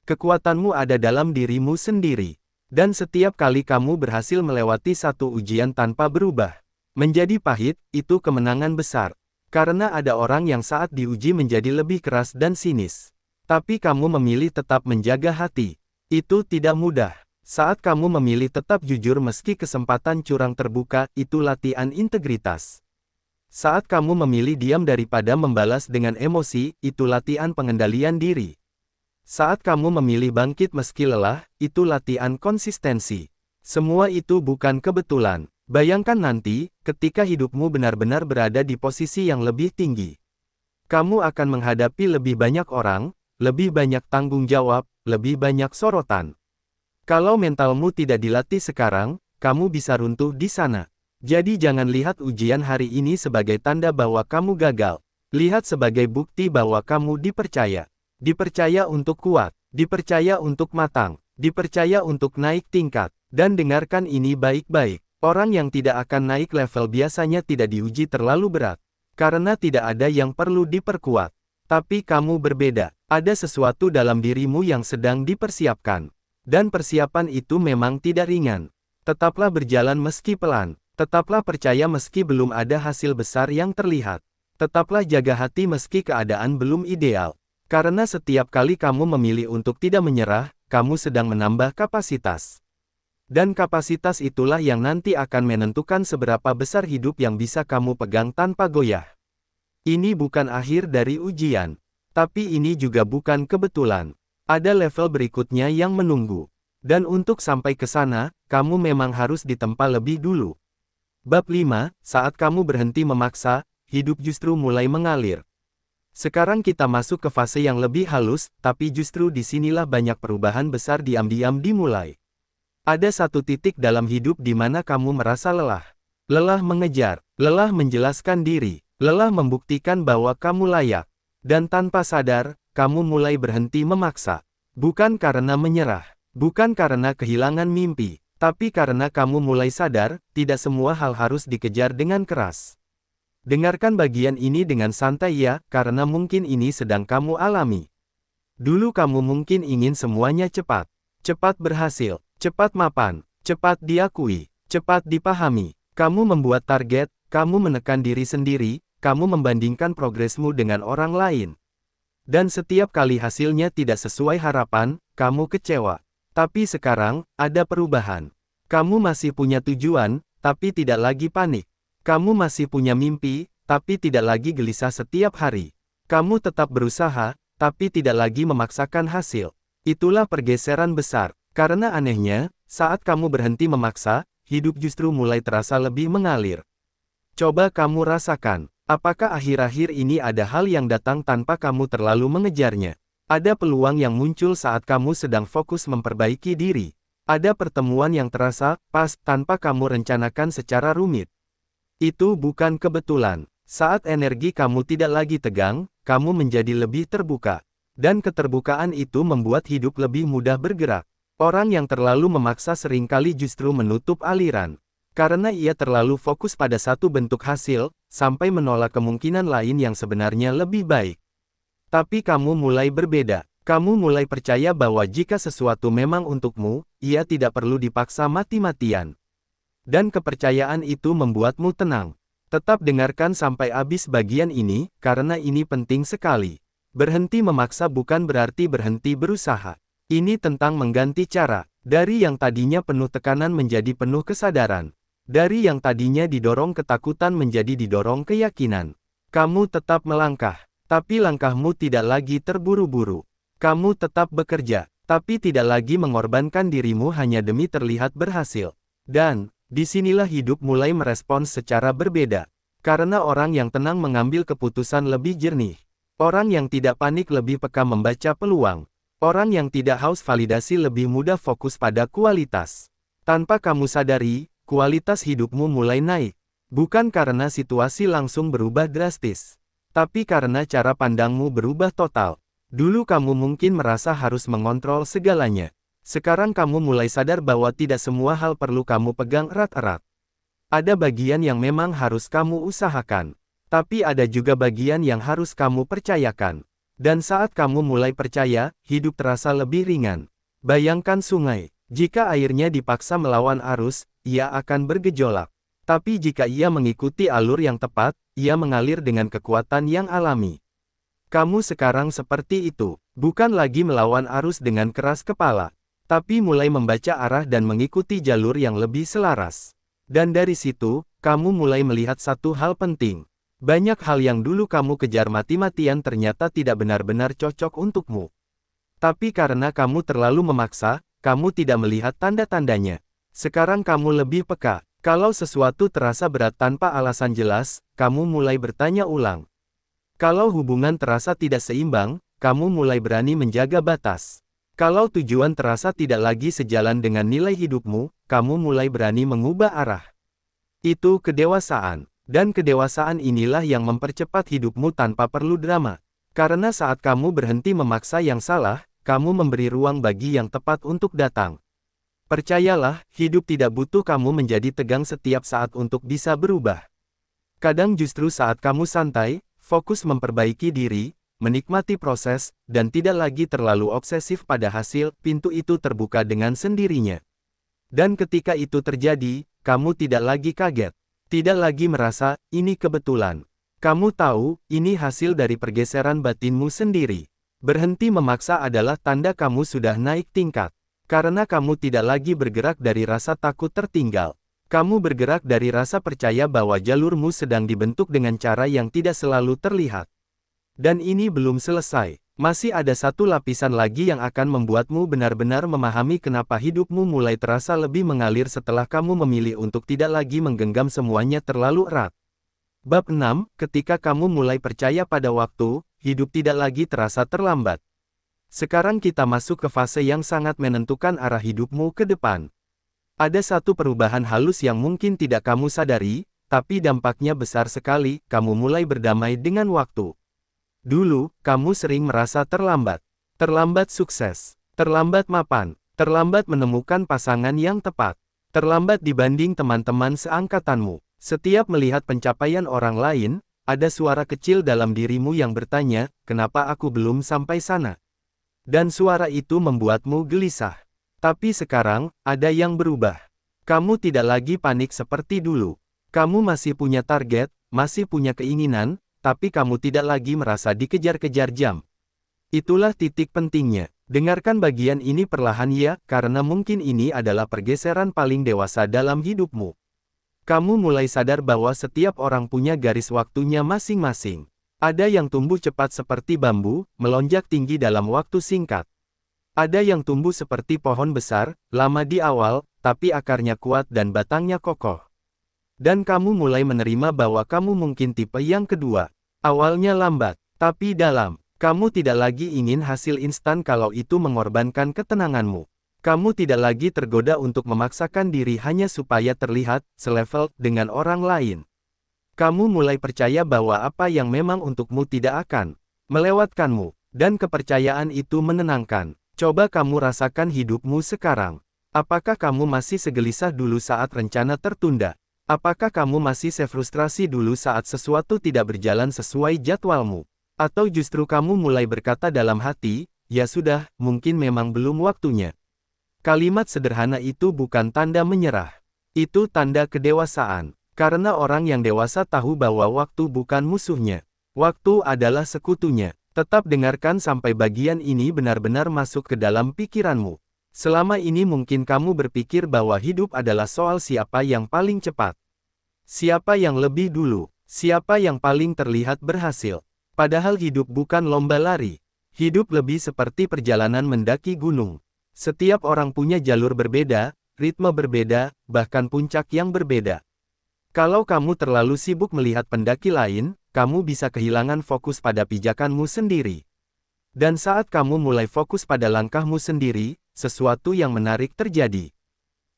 Kekuatanmu ada dalam dirimu sendiri. Dan setiap kali kamu berhasil melewati satu ujian tanpa berubah, Menjadi pahit, itu kemenangan besar. Karena ada orang yang saat diuji menjadi lebih keras dan sinis. Tapi kamu memilih tetap menjaga hati. Itu tidak mudah. Saat kamu memilih tetap jujur meski kesempatan curang terbuka, itu latihan integritas. Saat kamu memilih diam daripada membalas dengan emosi, itu latihan pengendalian diri. Saat kamu memilih bangkit meski lelah, itu latihan konsistensi. Semua itu bukan kebetulan. Bayangkan nanti, ketika hidupmu benar-benar berada di posisi yang lebih tinggi. Kamu akan menghadapi lebih banyak orang, lebih banyak tanggung jawab, lebih banyak sorotan. Kalau mentalmu tidak dilatih sekarang, kamu bisa runtuh di sana. Jadi jangan lihat ujian hari ini sebagai tanda bahwa kamu gagal. Lihat sebagai bukti bahwa kamu dipercaya. Dipercaya untuk kuat, dipercaya untuk matang, dipercaya untuk naik tingkat. Dan dengarkan ini baik-baik. Orang yang tidak akan naik level biasanya tidak diuji terlalu berat. Karena tidak ada yang perlu diperkuat. Tapi kamu berbeda. Ada sesuatu dalam dirimu yang sedang dipersiapkan. Dan persiapan itu memang tidak ringan. Tetaplah berjalan meski pelan. Tetaplah percaya meski belum ada hasil besar yang terlihat. Tetaplah jaga hati meski keadaan belum ideal. Karena setiap kali kamu memilih untuk tidak menyerah, kamu sedang menambah kapasitas. Dan kapasitas itulah yang nanti akan menentukan seberapa besar hidup yang bisa kamu pegang tanpa goyah. Ini bukan akhir dari ujian. Tapi ini juga bukan kebetulan. Ada level berikutnya yang menunggu. Dan untuk sampai ke sana, kamu memang harus ditempa lebih dulu. Bab 5, saat kamu berhenti memaksa, hidup justru mulai mengalir. Sekarang kita masuk ke fase yang lebih halus, tapi justru disinilah banyak perubahan besar diam-diam dimulai. Ada satu titik dalam hidup di mana kamu merasa lelah. Lelah mengejar, lelah menjelaskan diri, lelah membuktikan bahwa kamu layak. Dan tanpa sadar, kamu mulai berhenti memaksa. Bukan karena menyerah, bukan karena kehilangan mimpi, tapi karena kamu mulai sadar, tidak semua hal harus dikejar dengan keras. Dengarkan bagian ini dengan santai ya, karena mungkin ini sedang kamu alami. Dulu kamu mungkin ingin semuanya cepat. Cepat berhasil. Cepat mapan, cepat diakui, cepat dipahami. Kamu membuat target, kamu menekan diri sendiri, kamu membandingkan progresmu dengan orang lain. Dan setiap kali hasilnya tidak sesuai harapan, kamu kecewa. Tapi sekarang, ada perubahan. Kamu masih punya tujuan, tapi tidak lagi panik. Kamu masih punya mimpi, tapi tidak lagi gelisah setiap hari. Kamu tetap berusaha, tapi tidak lagi memaksakan hasil. Itulah pergeseran besar. Karena anehnya, saat kamu berhenti memaksa, hidup justru mulai terasa lebih mengalir. Coba kamu rasakan, apakah akhir-akhir ini ada hal yang datang tanpa kamu terlalu mengejarnya? Ada peluang yang muncul saat kamu sedang fokus memperbaiki diri. Ada pertemuan yang terasa pas tanpa kamu rencanakan secara rumit. Itu bukan kebetulan. Saat energi kamu tidak lagi tegang, kamu menjadi lebih terbuka. Dan keterbukaan itu membuat hidup lebih mudah bergerak. Orang yang terlalu memaksa seringkali justru menutup aliran. Karena ia terlalu fokus pada satu bentuk hasil, sampai menolak kemungkinan lain yang sebenarnya lebih baik. Tapi kamu mulai berbeda. Kamu mulai percaya bahwa jika sesuatu memang untukmu, ia tidak perlu dipaksa mati-matian. Dan kepercayaan itu membuatmu tenang. Tetap dengarkan sampai habis bagian ini, karena ini penting sekali. Berhenti memaksa bukan berarti berhenti berusaha. Ini tentang mengganti cara, dari yang tadinya penuh tekanan menjadi penuh kesadaran. Dari yang tadinya didorong ketakutan menjadi didorong keyakinan. Kamu tetap melangkah, tapi langkahmu tidak lagi terburu-buru. Kamu tetap bekerja, tapi tidak lagi mengorbankan dirimu hanya demi terlihat berhasil. Dan, disinilah hidup mulai merespons secara berbeda. Karena orang yang tenang mengambil keputusan lebih jernih. Orang yang tidak panik lebih peka membaca peluang. Orang yang tidak haus validasi lebih mudah fokus pada kualitas. Tanpa kamu sadari, kualitas hidupmu mulai naik. Bukan karena situasi langsung berubah drastis. Tapi karena cara pandangmu berubah total. Dulu kamu mungkin merasa harus mengontrol segalanya. Sekarang kamu mulai sadar bahwa tidak semua hal perlu kamu pegang erat-erat. Ada bagian yang memang harus kamu usahakan. Tapi ada juga bagian yang harus kamu percayakan. Dan saat kamu mulai percaya, hidup terasa lebih ringan. Bayangkan sungai. Jika airnya dipaksa melawan arus, ia akan bergejolak. Tapi jika ia mengikuti alur yang tepat, ia mengalir dengan kekuatan yang alami. Kamu sekarang seperti itu, bukan lagi melawan arus dengan keras kepala, tapi mulai membaca arah dan mengikuti jalur yang lebih selaras. Dan dari situ, kamu mulai melihat satu hal penting. Banyak hal yang dulu kamu kejar mati-matian ternyata tidak benar-benar cocok untukmu. Tapi karena kamu terlalu memaksa, kamu tidak melihat tanda-tandanya. Sekarang kamu lebih peka. Kalau sesuatu terasa berat tanpa alasan jelas, kamu mulai bertanya ulang. Kalau hubungan terasa tidak seimbang, kamu mulai berani menjaga batas. Kalau tujuan terasa tidak lagi sejalan dengan nilai hidupmu, kamu mulai berani mengubah arah. Itu kedewasaan. Dan kedewasaan inilah yang mempercepat hidupmu tanpa perlu drama. Karena saat kamu berhenti memaksa yang salah, kamu memberi ruang bagi yang tepat untuk datang. Percayalah, hidup tidak butuh kamu menjadi tegang setiap saat untuk bisa berubah. Kadang justru saat kamu santai, fokus memperbaiki diri, menikmati proses, dan tidak lagi terlalu obsesif pada hasil, pintu itu terbuka dengan sendirinya. Dan ketika itu terjadi, kamu tidak lagi kaget. Tidak lagi merasa, ini kebetulan. Kamu tahu, ini hasil dari pergeseran batinmu sendiri. Berhenti memaksa adalah tanda kamu sudah naik tingkat. Karena kamu tidak lagi bergerak dari rasa takut tertinggal. Kamu bergerak dari rasa percaya bahwa jalurmu sedang dibentuk dengan cara yang tidak selalu terlihat. Dan ini belum selesai. Masih ada satu lapisan lagi yang akan membuatmu benar-benar memahami kenapa hidupmu mulai terasa lebih mengalir setelah kamu memilih untuk tidak lagi menggenggam semuanya terlalu erat. Bab 6, ketika kamu mulai percaya pada waktu, hidup tidak lagi terasa terlambat. Sekarang kita masuk ke fase yang sangat menentukan arah hidupmu ke depan. Ada satu perubahan halus yang mungkin tidak kamu sadari, tapi dampaknya besar sekali, kamu mulai berdamai dengan waktu. Dulu, kamu sering merasa terlambat. Terlambat sukses. Terlambat mapan. Terlambat menemukan pasangan yang tepat. Terlambat dibanding teman-teman seangkatanmu. Setiap melihat pencapaian orang lain, ada suara kecil dalam dirimu yang bertanya, kenapa aku belum sampai sana? Dan suara itu membuatmu gelisah. Tapi sekarang, ada yang berubah. Kamu tidak lagi panik seperti dulu. Kamu masih punya target, masih punya keinginan, tapi kamu tidak lagi merasa dikejar-kejar jam. Itulah titik pentingnya. Dengarkan bagian ini perlahan ya, karena mungkin ini adalah pergeseran paling dewasa dalam hidupmu. Kamu mulai sadar bahwa setiap orang punya garis waktunya masing-masing. Ada yang tumbuh cepat seperti bambu, melonjak tinggi dalam waktu singkat. Ada yang tumbuh seperti pohon besar, lama di awal, tapi akarnya kuat dan batangnya kokoh. Dan kamu mulai menerima bahwa kamu mungkin tipe yang kedua. Awalnya lambat, tapi dalam. Kamu tidak lagi ingin hasil instan kalau itu mengorbankan ketenanganmu. Kamu tidak lagi tergoda untuk memaksakan diri hanya supaya terlihat selevel dengan orang lain. Kamu mulai percaya bahwa apa yang memang untukmu tidak akan melewatkanmu, dan kepercayaan itu menenangkan. Coba kamu rasakan hidupmu sekarang. Apakah kamu masih segelisah dulu saat rencana tertunda? Apakah kamu masih sefrustrasi dulu saat sesuatu tidak berjalan sesuai jadwalmu? Atau justru kamu mulai berkata dalam hati, ya sudah, mungkin memang belum waktunya. Kalimat sederhana itu bukan tanda menyerah. Itu tanda kedewasaan. Karena orang yang dewasa tahu bahwa waktu bukan musuhnya. Waktu adalah sekutunya. Tetap dengarkan sampai bagian ini benar-benar masuk ke dalam pikiranmu. Selama ini mungkin kamu berpikir bahwa hidup adalah soal siapa yang paling cepat. Siapa yang lebih dulu. Siapa yang paling terlihat berhasil. Padahal hidup bukan lomba lari. Hidup lebih seperti perjalanan mendaki gunung. Setiap orang punya jalur berbeda, ritme berbeda, bahkan puncak yang berbeda. Kalau kamu terlalu sibuk melihat pendaki lain, kamu bisa kehilangan fokus pada pijakanmu sendiri. Dan saat kamu mulai fokus pada langkahmu sendiri, sesuatu yang menarik terjadi.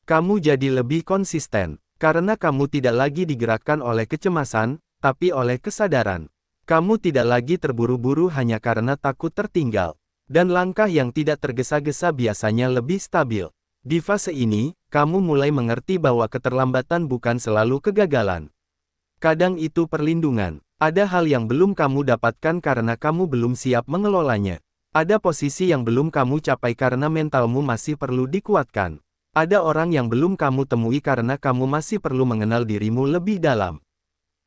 Kamu jadi lebih konsisten, karena kamu tidak lagi digerakkan oleh kecemasan, tapi oleh kesadaran. Kamu tidak lagi terburu-buru hanya karena takut tertinggal. Dan langkah yang tidak tergesa-gesa biasanya lebih stabil. Di fase ini, kamu mulai mengerti bahwa keterlambatan bukan selalu kegagalan. Kadang itu perlindungan. Ada hal yang belum kamu dapatkan karena kamu belum siap mengelolanya. Ada posisi yang belum kamu capai karena mentalmu masih perlu dikuatkan. Ada orang yang belum kamu temui karena kamu masih perlu mengenal dirimu lebih dalam.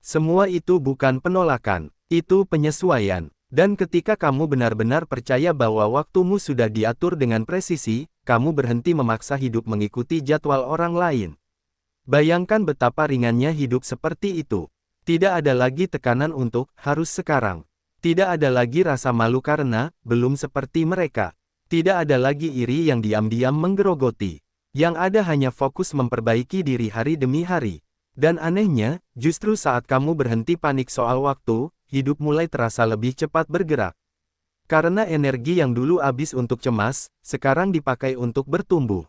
Semua itu bukan penolakan, itu penyesuaian. Dan ketika kamu benar-benar percaya bahwa waktumu sudah diatur dengan presisi, kamu berhenti memaksa hidup mengikuti jadwal orang lain. Bayangkan betapa ringannya hidup seperti itu. Tidak ada lagi tekanan untuk harus sekarang. Tidak ada lagi rasa malu karena belum seperti mereka. Tidak ada lagi iri yang diam-diam menggerogoti. Yang ada hanya fokus memperbaiki diri hari demi hari. Dan anehnya, justru saat kamu berhenti panik soal waktu, hidup mulai terasa lebih cepat bergerak. Karena energi yang dulu habis untuk cemas, sekarang dipakai untuk bertumbuh.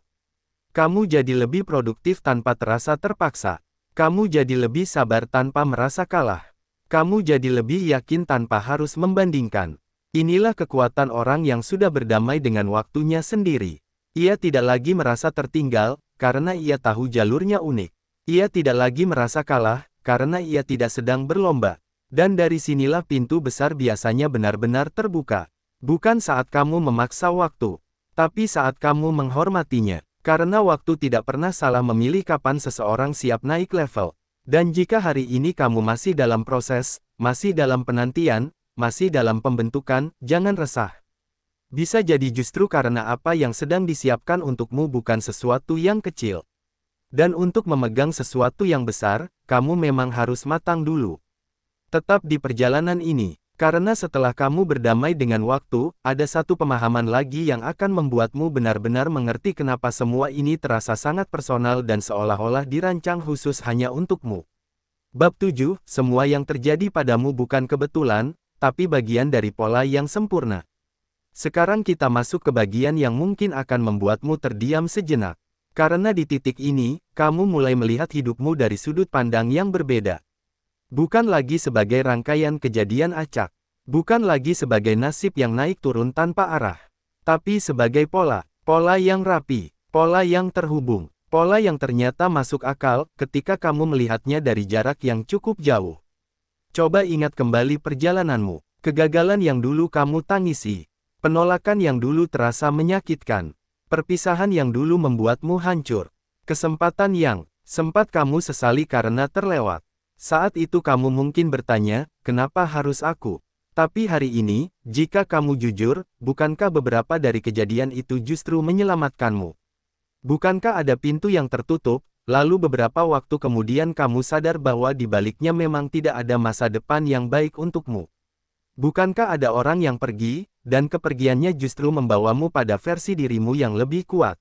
Kamu jadi lebih produktif tanpa terasa terpaksa. Kamu jadi lebih sabar tanpa merasa kalah. Kamu jadi lebih yakin tanpa harus membandingkan. Inilah kekuatan orang yang sudah berdamai dengan waktunya sendiri. Ia tidak lagi merasa tertinggal, karena ia tahu jalurnya unik. Ia tidak lagi merasa kalah, karena ia tidak sedang berlomba. Dan dari sinilah pintu besar biasanya benar-benar terbuka. Bukan saat kamu memaksa waktu, tapi saat kamu menghormatinya. Karena waktu tidak pernah salah memilih kapan seseorang siap naik level. Dan jika hari ini kamu masih dalam proses, masih dalam penantian, masih dalam pembentukan, jangan resah. Bisa jadi justru karena apa yang sedang disiapkan untukmu bukan sesuatu yang kecil. Dan untuk memegang sesuatu yang besar, kamu memang harus matang dulu. Tetap di perjalanan ini, karena setelah kamu berdamai dengan waktu, ada satu pemahaman lagi yang akan membuatmu benar-benar mengerti kenapa semua ini terasa sangat personal dan seolah-olah dirancang khusus hanya untukmu. Bab 7, semua yang terjadi padamu bukan kebetulan, tapi bagian dari pola yang sempurna. Sekarang kita masuk ke bagian yang mungkin akan membuatmu terdiam sejenak. Karena di titik ini, kamu mulai melihat hidupmu dari sudut pandang yang berbeda. Bukan lagi sebagai rangkaian kejadian acak. Bukan lagi sebagai nasib yang naik turun tanpa arah. Tapi sebagai pola. Pola yang rapi. Pola yang terhubung. Pola yang ternyata masuk akal ketika kamu melihatnya dari jarak yang cukup jauh. Coba ingat kembali perjalananmu. Kegagalan yang dulu kamu tangisi. Penolakan yang dulu terasa menyakitkan. Perpisahan yang dulu membuatmu hancur. Kesempatan yang sempat kamu sesali karena terlewat. Saat itu kamu mungkin bertanya, kenapa harus aku? Tapi hari ini, jika kamu jujur, bukankah beberapa dari kejadian itu justru menyelamatkanmu? Bukankah ada pintu yang tertutup, lalu beberapa waktu kemudian kamu sadar bahwa di baliknya memang tidak ada masa depan yang baik untukmu? Bukankah ada orang yang pergi, dan kepergiannya justru membawamu pada versi dirimu yang lebih kuat?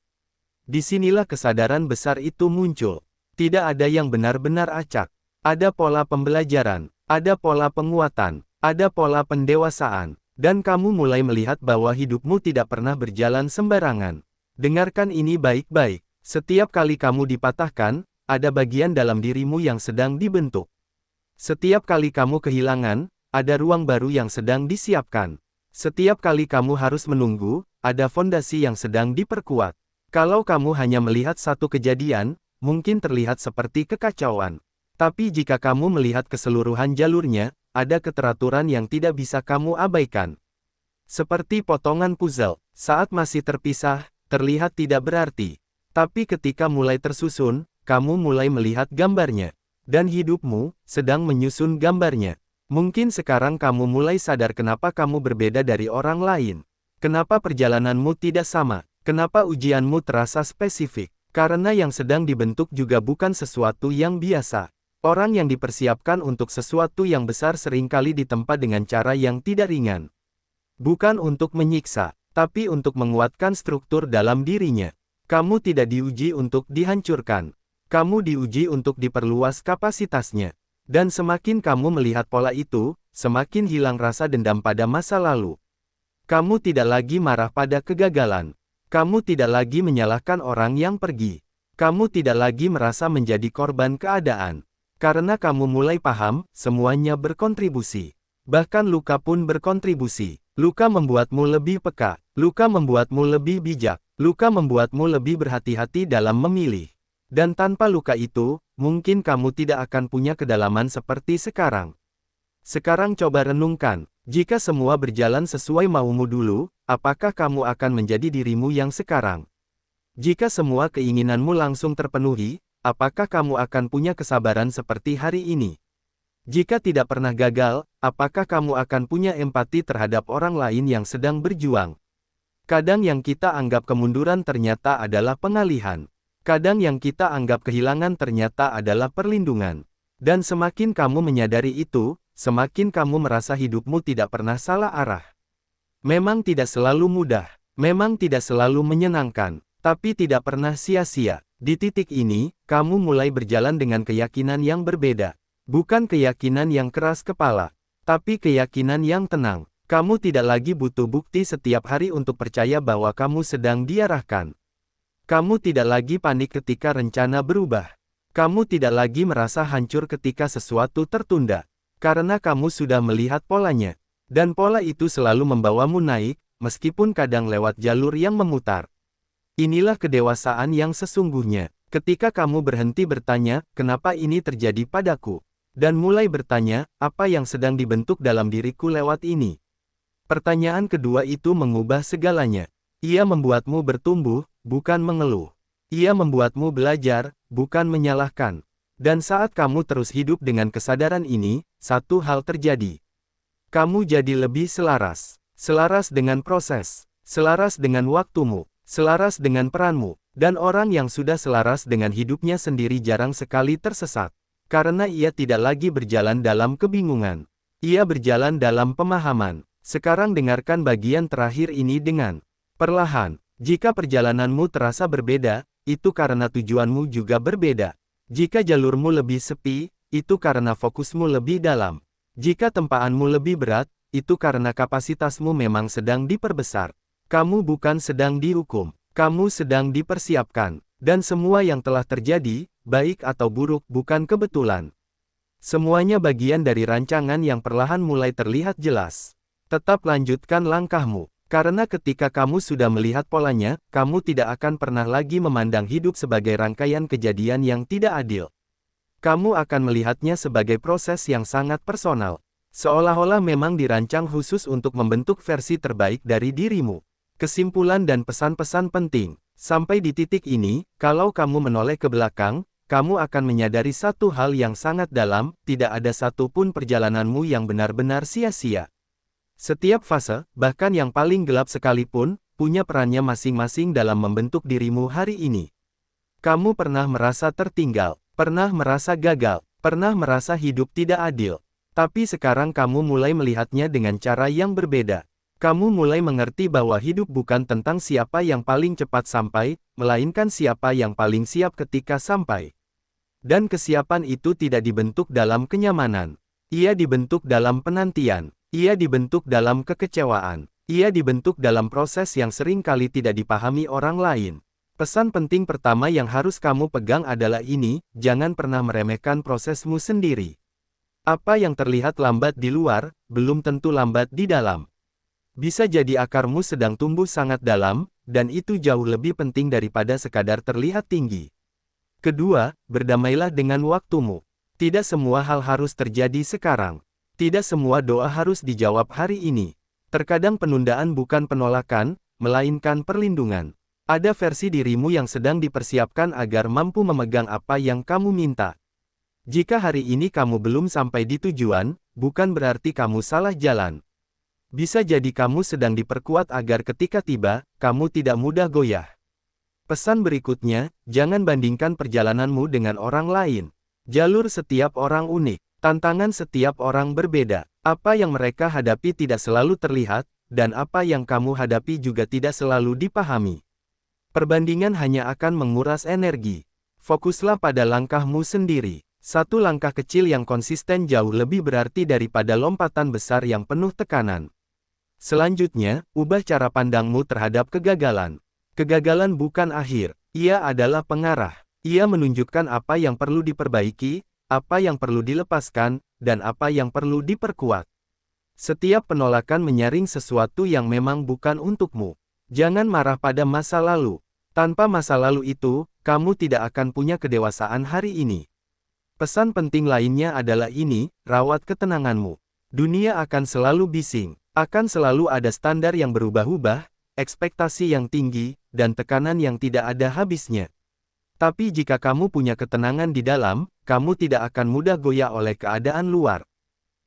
Disinilah kesadaran besar itu muncul. Tidak ada yang benar-benar acak. Ada pola pembelajaran, ada pola penguatan, ada pola pendewasaan, dan kamu mulai melihat bahwa hidupmu tidak pernah berjalan sembarangan. Dengarkan ini baik-baik. Setiap kali kamu dipatahkan, ada bagian dalam dirimu yang sedang dibentuk. Setiap kali kamu kehilangan, ada ruang baru yang sedang disiapkan. Setiap kali kamu harus menunggu, ada fondasi yang sedang diperkuat. Kalau kamu hanya melihat satu kejadian, mungkin terlihat seperti kekacauan. Tapi jika kamu melihat keseluruhan jalurnya, ada keteraturan yang tidak bisa kamu abaikan. Seperti potongan puzzle, saat masih terpisah, terlihat tidak berarti. Tapi ketika mulai tersusun, kamu mulai melihat gambarnya. Dan hidupmu sedang menyusun gambarnya. Mungkin sekarang kamu mulai sadar kenapa kamu berbeda dari orang lain. Kenapa perjalananmu tidak sama? Kenapa ujianmu terasa spesifik? Karena yang sedang dibentuk juga bukan sesuatu yang biasa. Orang yang dipersiapkan untuk sesuatu yang besar seringkali ditempa dengan cara yang tidak ringan. Bukan untuk menyiksa, tapi untuk menguatkan struktur dalam dirinya. Kamu tidak diuji untuk dihancurkan. Kamu diuji untuk diperluas kapasitasnya. Dan semakin kamu melihat pola itu, semakin hilang rasa dendam pada masa lalu. Kamu tidak lagi marah pada kegagalan. Kamu tidak lagi menyalahkan orang yang pergi. Kamu tidak lagi merasa menjadi korban keadaan. Karena kamu mulai paham, semuanya berkontribusi. Bahkan luka pun berkontribusi. Luka membuatmu lebih peka. Luka membuatmu lebih bijak. Luka membuatmu lebih berhati-hati dalam memilih. Dan tanpa luka itu, mungkin kamu tidak akan punya kedalaman seperti sekarang. Sekarang coba renungkan, jika semua berjalan sesuai maumu dulu, apakah kamu akan menjadi dirimu yang sekarang? Jika semua keinginanmu langsung terpenuhi, apakah kamu akan punya kesabaran seperti hari ini? Jika tidak pernah gagal, apakah kamu akan punya empati terhadap orang lain yang sedang berjuang? Kadang yang kita anggap kemunduran ternyata adalah pengalihan. Kadang yang kita anggap kehilangan ternyata adalah perlindungan. Dan semakin kamu menyadari itu, semakin kamu merasa hidupmu tidak pernah salah arah. Memang tidak selalu mudah, memang tidak selalu menyenangkan, tapi tidak pernah sia-sia. Di titik ini, kamu mulai berjalan dengan keyakinan yang berbeda. Bukan keyakinan yang keras kepala, tapi keyakinan yang tenang. Kamu tidak lagi butuh bukti setiap hari untuk percaya bahwa kamu sedang diarahkan. Kamu tidak lagi panik ketika rencana berubah. Kamu tidak lagi merasa hancur ketika sesuatu tertunda. Karena kamu sudah melihat polanya. Dan pola itu selalu membawamu naik, meskipun kadang lewat jalur yang memutar. Inilah kedewasaan yang sesungguhnya. Ketika kamu berhenti bertanya, kenapa ini terjadi padaku? Dan mulai bertanya, apa yang sedang dibentuk dalam diriku lewat ini? Pertanyaan kedua itu mengubah segalanya. Ia membuatmu bertumbuh, bukan mengeluh. Ia membuatmu belajar, bukan menyalahkan. Dan saat kamu terus hidup dengan kesadaran ini, satu hal terjadi. Kamu jadi lebih selaras. Selaras dengan proses. Selaras dengan waktumu. Selaras dengan peranmu. Dan orang yang sudah selaras dengan hidupnya sendiri jarang sekali tersesat. Karena ia tidak lagi berjalan dalam kebingungan. Ia berjalan dalam pemahaman. Sekarang dengarkan bagian terakhir ini dengan perlahan. Jika perjalananmu terasa berbeda, itu karena tujuanmu juga berbeda. Jika jalurmu lebih sepi, itu karena fokusmu lebih dalam. Jika tempaanmu lebih berat, itu karena kapasitasmu memang sedang diperbesar. Kamu bukan sedang dihukum, kamu sedang dipersiapkan. Dan semua yang telah terjadi, baik atau buruk, bukan kebetulan. Semuanya bagian dari rancangan yang perlahan mulai terlihat jelas. Tetap lanjutkan langkahmu, karena ketika kamu sudah melihat polanya, kamu tidak akan pernah lagi memandang hidup sebagai rangkaian kejadian yang tidak adil. Kamu akan melihatnya sebagai proses yang sangat personal, seolah-olah memang dirancang khusus untuk membentuk versi terbaik dari dirimu. Kesimpulan dan pesan-pesan penting. Sampai di titik ini, kalau kamu menoleh ke belakang, kamu akan menyadari satu hal yang sangat dalam, tidak ada satupun perjalananmu yang benar-benar sia-sia. Setiap fase, bahkan yang paling gelap sekalipun, punya perannya masing-masing dalam membentuk dirimu hari ini. Kamu pernah merasa tertinggal, pernah merasa gagal, pernah merasa hidup tidak adil. Tapi sekarang kamu mulai melihatnya dengan cara yang berbeda. Kamu mulai mengerti bahwa hidup bukan tentang siapa yang paling cepat sampai, melainkan siapa yang paling siap ketika sampai. Dan kesiapan itu tidak dibentuk dalam kenyamanan. Ia dibentuk dalam penantian. Ia dibentuk dalam kekecewaan. Ia dibentuk dalam proses yang sering kali tidak dipahami orang lain. Pesan penting pertama yang harus kamu pegang adalah ini, jangan pernah meremehkan prosesmu sendiri. Apa yang terlihat lambat di luar, belum tentu lambat di dalam. Bisa jadi akarmu sedang tumbuh sangat dalam, dan itu jauh lebih penting daripada sekadar terlihat tinggi. Kedua, berdamailah dengan waktumu. Tidak semua hal harus terjadi sekarang. Tidak semua doa harus dijawab hari ini. Terkadang penundaan bukan penolakan, melainkan perlindungan. Ada versi dirimu yang sedang dipersiapkan agar mampu memegang apa yang kamu minta. Jika hari ini kamu belum sampai di tujuan, bukan berarti kamu salah jalan. Bisa jadi kamu sedang diperkuat agar ketika tiba, kamu tidak mudah goyah. Pesan berikutnya, jangan bandingkan perjalananmu dengan orang lain. Jalur setiap orang unik. Tantangan setiap orang berbeda. Apa yang mereka hadapi tidak selalu terlihat, dan apa yang kamu hadapi juga tidak selalu dipahami. Perbandingan hanya akan menguras energi. Fokuslah pada langkahmu sendiri. Satu langkah kecil yang konsisten jauh lebih berarti daripada lompatan besar yang penuh tekanan. Selanjutnya, ubah cara pandangmu terhadap kegagalan. Kegagalan bukan akhir, ia adalah pengarah. Ia menunjukkan apa yang perlu diperbaiki, apa yang perlu dilepaskan, dan apa yang perlu diperkuat. Setiap penolakan menyaring sesuatu yang memang bukan untukmu. Jangan marah pada masa lalu. Tanpa masa lalu itu, kamu tidak akan punya kedewasaan hari ini. Pesan penting lainnya adalah ini, rawat ketenanganmu. Dunia akan selalu bising, akan selalu ada standar yang berubah-ubah, ekspektasi yang tinggi, dan tekanan yang tidak ada habisnya. Tapi jika kamu punya ketenangan di dalam, kamu tidak akan mudah goyah oleh keadaan luar.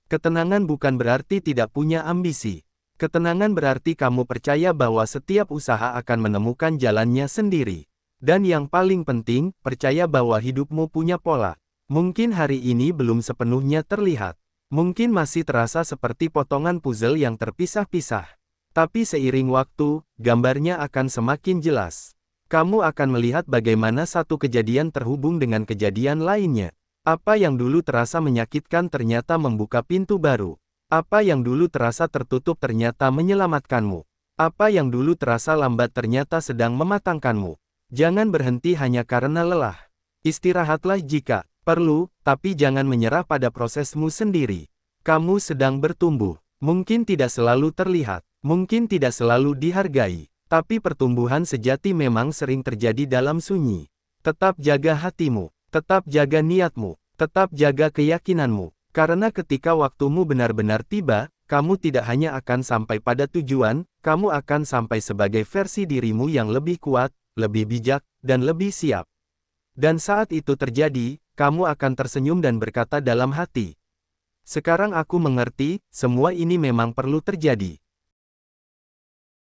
Ketenangan bukan berarti tidak punya ambisi. Ketenangan berarti kamu percaya bahwa setiap usaha akan menemukan jalannya sendiri. Dan yang paling penting, percaya bahwa hidupmu punya pola. Mungkin hari ini belum sepenuhnya terlihat. Mungkin masih terasa seperti potongan puzzle yang terpisah-pisah. Tapi seiring waktu, gambarnya akan semakin jelas. Kamu akan melihat bagaimana satu kejadian terhubung dengan kejadian lainnya. Apa yang dulu terasa menyakitkan ternyata membuka pintu baru. Apa yang dulu terasa tertutup ternyata menyelamatkanmu. Apa yang dulu terasa lambat ternyata sedang mematangkanmu. Jangan berhenti hanya karena lelah. Istirahatlah jika perlu, tapi jangan menyerah pada prosesmu sendiri. Kamu sedang bertumbuh. Mungkin tidak selalu terlihat, mungkin tidak selalu dihargai, tapi pertumbuhan sejati memang sering terjadi dalam sunyi. Tetap jaga hatimu, tetap jaga niatmu, tetap jaga keyakinanmu, karena ketika waktumu benar-benar tiba, kamu tidak hanya akan sampai pada tujuan, kamu akan sampai sebagai versi dirimu yang lebih kuat, lebih bijak, dan lebih siap. Dan saat itu terjadi, kamu akan tersenyum dan berkata dalam hati, "Sekarang aku mengerti, semua ini memang perlu terjadi."